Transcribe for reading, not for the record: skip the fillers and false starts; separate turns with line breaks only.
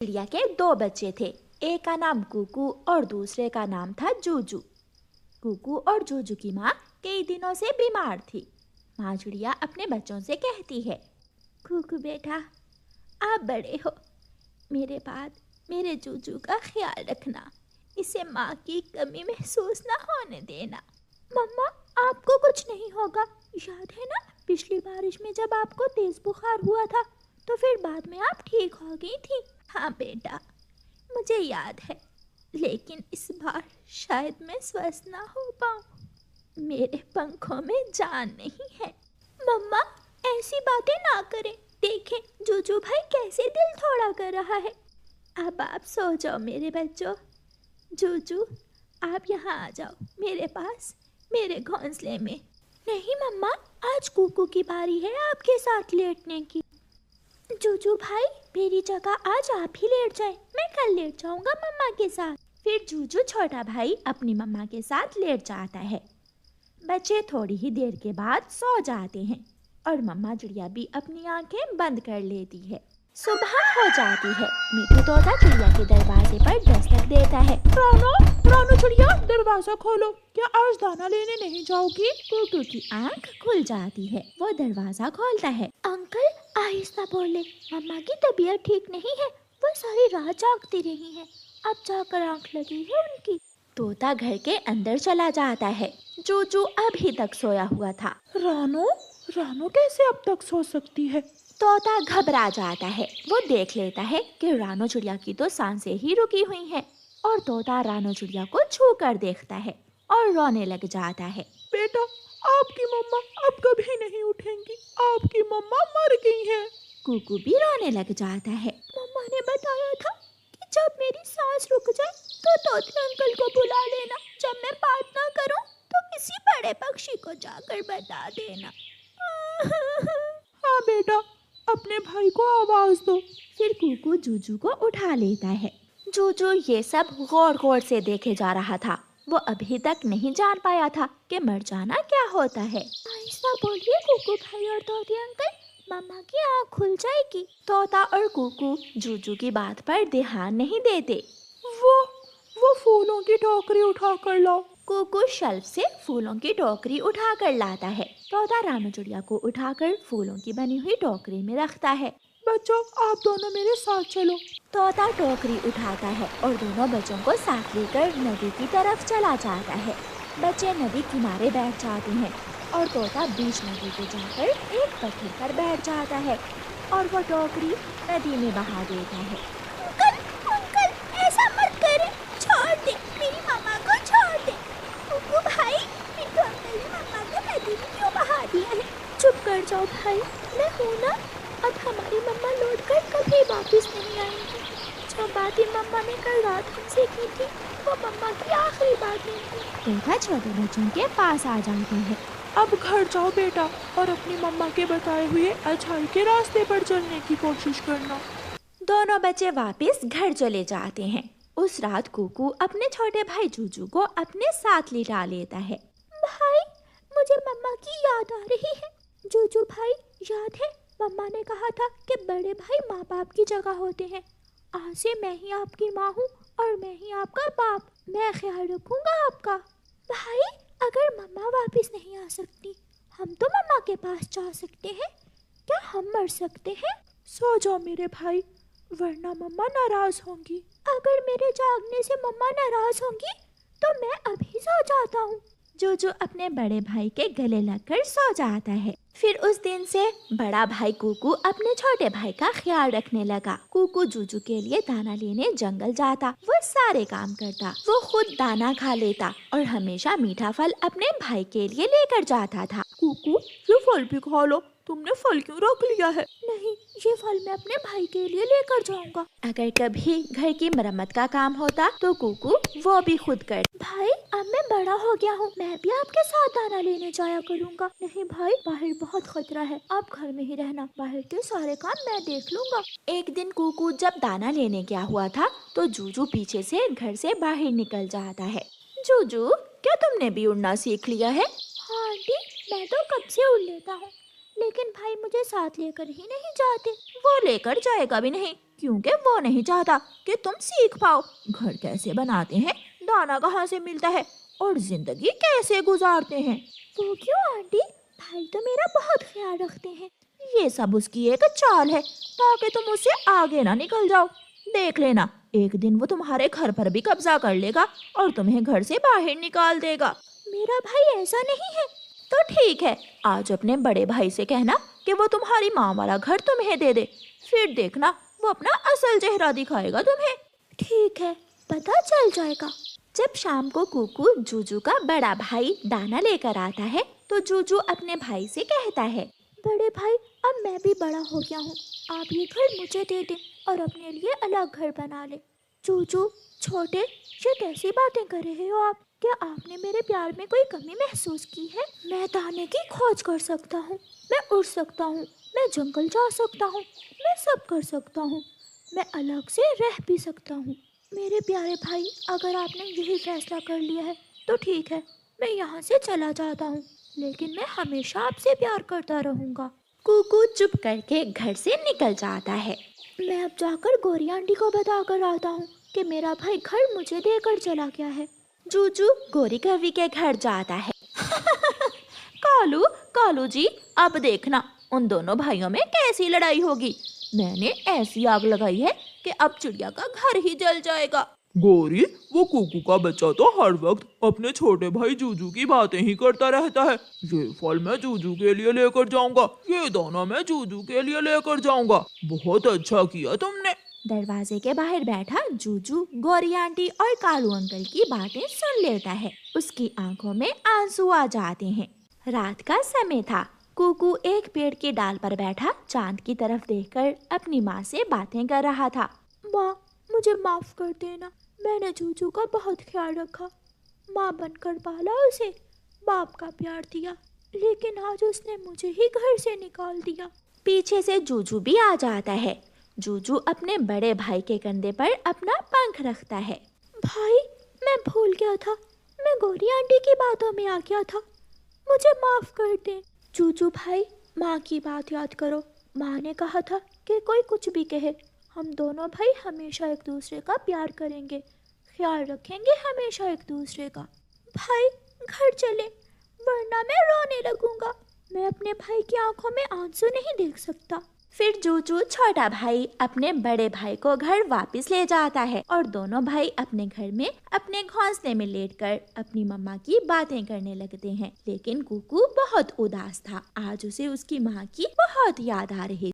चिड़िया के दो बच्चे थे। एक का नाम कुकू और दूसरे का नाम था जूजू। कुकू और जूजू की माँ कई दिनों से बीमार थी। माँ चिड़िया अपने बच्चों से कहती है, कुकू बेटा, आप बड़े हो, मेरे बाद मेरे जूजू का ख्याल रखना, इसे माँ की कमी महसूस ना होने देना। मम्मा, आपको कुछ नहीं होगा, याद है ना पिछली बारिश में जब आपको तेज बुखार हुआ था तो फिर बाद में आप ठीक हो गई थी। हाँ बेटा, मुझे याद है, लेकिन इस बार शायद मैं स्वस्थ ना हो पाऊँ। मेरे पंखों में जान नहीं है। मम्मा, ऐसी बातें ना करें, देखें जूजू भाई कैसे दिल थोड़ा कर रहा है। अब आप सो जाओ मेरे बच्चों। जूजू, आप यहाँ आ जाओ मेरे पास, मेरे घोंसले में। नहीं मम्मा, आज कुकू की बारी है आपके साथ लेटने की। जूजू भाई, मेरी जगह आज आप ही लेट जाए, मैं कल लेट जाऊंगा मम्मा के साथ। फिर जूजू छोटा भाई अपनी मम्मा के साथ लेट जाता है। बच्चे थोड़ी ही देर के बाद सो जाते हैं और मम्मा चिड़िया भी अपनी आंखें बंद कर लेती है। सुबह हो जाती है। मिठू तोता चिड़िया के दरवाजे पर दस्तक देता है।
रानो, रानो चिड़िया, दरवाजा खोलो, क्या आज दाना लेने नहीं जाओगी?
कुकू की आंख खुल जाती है। वो दरवाजा खोलता है। अंकल, आहिस्ता बोले, मम्मा की तबीयत ठीक नहीं है, वो सारी रात जागती रही है, अब जाकर आंख लगी है उनकी। तोता घर के अंदर चला जाता है। जूजू अभी तक सोया हुआ था।
रानो, रानो कैसे अब तक सो सकती है?
तोता घबरा जाता है। वो देख लेता है कि रानो चिड़िया की तो सांसें ही रुकी हुई हैं और तोता रानो चिड़िया को छू कर देखता है और रोने लग जाता है।
बेटा, आपकी मम्मा अब कभी नहीं उठेंगी, आपकी मम्मा मर गई हैं।
कुकू भी रोने लग जाता है। मम्मा ने बताया था कि जब मेरी सांस रुक जाए तो तोते अंकल को बुला लेना, जब मैं बात ना करूं तो किसी बड़े पक्षी को जाकर बता देना।
हाँ बेटा, अपने भाई को आवाज दो।
फिर कुकू जूजू को उठा लेता है। जूजू ये सब गौर गौर से देखे जा रहा था। वो अभी तक नहीं जान पाया था कि मर जाना क्या होता है। आहिस्ता बोलिए कुकू भाई और तोते अंकल, मम्मा की आँख खुल जाएगी। तोता और कुकू जूजू की बात पर ध्यान नहीं देते।
वो फूलों की टोकरी उठा कर लाओ।
कुकू शेल्फ से फूलों की टोकरी उठा कर लाता है। तोता रानो चिड़िया को उठाकर फूलों की बनी हुई टोकरी में रखता है।
बच्चों, आप दोनों मेरे साथ चलो।
तोता टोकरी उठाता है और दोनों बच्चों को साथ लेकर नदी की तरफ चला जाता है। बच्चे नदी किनारे बैठ जाते हैं और तोता बीच नदी पे जाकर एक पत्थर पर बैठ जाता है और वो टोकरी नदी में बहा देता है। अंकल, अंकल, ऐसा मत करें, छोड़ दे, मेरी मम्मा को छोड़ दे। कुकू भाई, मिठू अंकल ने मम्मा को नदी में क्यों बहा दिया है? चुप कर जाओ भाई, मैं हूँ ना, अब हमारी मम्मा लौटकर कभी वापस नहीं आएंगी। जो बातें मम्मा ने कल रात हमसे की थी वो मम्मा की आखिरी बातें थी। तोता छोटे बच्चों के पास आ जाते हैं।
अब घर जाओ बेटा और अपनी मम्मा के बताए हुए अच्छाई के रास्ते पर चलने की कोशिश करना।
दोनों बच्चे वापस घर चले जाते हैं। उस रात कुकू अपने छोटे भाई जूजू को अपने साथ लिटा लेता है। भाई, मुझे मम्मा की याद आ रही है। जूजू भाई, याद है मम्मा ने कहा था कि बड़े भाई माँ बाप की जगह होते हैं। आज से मैं ही आपकी माँ हूँ और मैं ही आपका बाप। मैं ख्याल रखूंगा आपका। भाई, अगर मम्मा वापस नहीं आ सकती, हम तो मम्मा के पास जा सकते हैं। क्या हम मर सकते हैं?
सो जाओ मेरे भाई, वरना मम्मा नाराज होंगी।
अगर मेरे जागने से मम्मा नाराज होंगी तो मैं अभी सो जाता हूँ। जूजू अपने बड़े भाई के गले लगकर सो जाता है। फिर उस दिन से बड़ा भाई कुकू अपने छोटे भाई का ख्याल रखने लगा। कुकू जूजू के लिए दाना लेने जंगल जाता, वो सारे काम करता, वो खुद दाना खा लेता और हमेशा मीठा फल अपने भाई के लिए लेकर जाता था।
कुकू, ये फल भी खा लो, तुमने फल क्यों रख लिया है?
नहीं, ये फल मैं अपने भाई के लिए लेकर जाऊंगा। अगर कभी घर की मरम्मत का काम होता तो कुकू वो भी खुद कर। भाई, अब मैं बड़ा हो गया हूँ, मैं भी आपके साथ दाना लेने जाया करूँगा। नहीं भाई, बाहर बहुत खतरा है, आप घर में ही रहना, बाहर के सारे काम मैं देख लूँगा। एक दिन कुकू जब दाना लेने गया हुआ था तो जूजू पीछे से घर से बाहर निकल जाता है। जूजू, क्या तुमने भी उड़ना सीख लिया है? हाँ आंटी, मैं तो कब से उड़ लेता हूँ, लेकिन भाई मुझे साथ लेकर ही नहीं जाते। वो लेकर जाएगा भी नहीं, क्योंकि वो नहीं चाहता कि तुम सीख पाओ घर कैसे बनाते हैं, दाना कहाँ से मिलता है और जिंदगी कैसे गुजारते हैं। वो क्यों आंटी, भाई तो मेरा बहुत ख्याल रखते हैं। ये सब उसकी एक चाल है ताकि तुम उससे आगे ना निकल जाओ। देख लेना, एक दिन वो तुम्हारे घर पर भी कब्जा कर लेगा और तुम्हें घर से बाहर निकाल देगा। मेरा भाई ऐसा नहीं है। तो ठीक है, आज अपने बड़े भाई से कहना कि वो तुम्हारी माँ वाला घर तुम्हें दे दे, फिर देखना वो अपना असल चेहरा दिखाएगा तुम्हें। ठीक है, पता चल जाएगा। जब शाम को कुकू जूजू का बड़ा भाई दाना लेकर आता है तो जूजू अपने भाई से कहता है, बड़े भाई अब मैं भी बड़ा हो गया हूँ, आप ये घर मुझे दे दें और अपने लिए अलग घर बना ले। जूजू छोटे, ये कैसी बातें कर रहे हो आप? क्या आपने मेरे प्यार में कोई कमी महसूस की है? मैं दाने की खोज कर सकता हूँ, मैं उड़ सकता हूँ, मैं जंगल जा सकता हूँ, मैं सब कर सकता हूँ, मैं अलग से रह भी सकता हूँ। मेरे प्यारे भाई, अगर आपने यही फैसला कर लिया है तो ठीक है, मैं यहाँ से चला जाता हूँ, लेकिन मैं हमेशा आपसे प्यार करता रहूँगा। कुकू चुप करके घर से निकल जाता है। मैं अब जाकर गोरी आंटी को बता कर आता हूँ कि मेरा भाई घर मुझे देकर चला गया है। जूजू गोरी कवि के घर जाता है। कालू, कालू जी, अब देखना उन दोनों भाइयों में कैसी लड़ाई होगी। मैंने ऐसी आग लगाई है कि अब चिड़िया का घर ही जल जाएगा।
गौरी, वो कुकू का बच्चा तो हर वक्त अपने छोटे भाई जूजू की बातें ही करता रहता है। ये फल मैं जूजू के लिए लेकर जाऊंगा, ये दाना मैं जूजू के लिए लेकर जाऊंगा। बहुत अच्छा किया तुमने।
दरवाजे के बाहर बैठा जूजू गौरी आंटी और कालू अंकल की बातें सुन लेता है। उसकी आंखों में आंसू आ जाते हैं। रात का समय था। कुकू एक पेड़ की डाल पर बैठा चांद की तरफ देखकर अपनी माँ से बातें कर रहा था। माँ, मुझे माफ कर देना, मैंने जूजू का बहुत ख्याल रखा, माँ बनकर पाला उसे, बाप का प्यार दिया, लेकिन आज उसने मुझे ही घर से निकाल दिया। पीछे से जूजू भी आ जाता है। जूजू अपने बड़े भाई के कंधे पर अपना पंख रखता है। भाई, मैं भूल गया था, मैं गौरी आंटी की बातों में आ गया था, मुझे माफ कर दे। जूजू भाई, माँ की बात याद करो, माँ ने कहा था कि कोई कुछ भी कहे, हम दोनों भाई हमेशा एक दूसरे का प्यार करेंगे, ख्याल रखेंगे हमेशा एक दूसरे का। भाई, घर चले, वरना मैं रोने लगूंगा, मैं अपने भाई की आंखों में आंसू नहीं देख सकता। फिर जूजू छोटा भाई अपने बड़े भाई को घर वापस ले जाता है और दोनों भाई अपने घर में अपने घोंसले में लेटकर अपनी मम्मा की बातें करने लगते हैं। लेकिन कुकू बहुत उदास था। आज उसे उसकी माँ की बहुत याद आ रही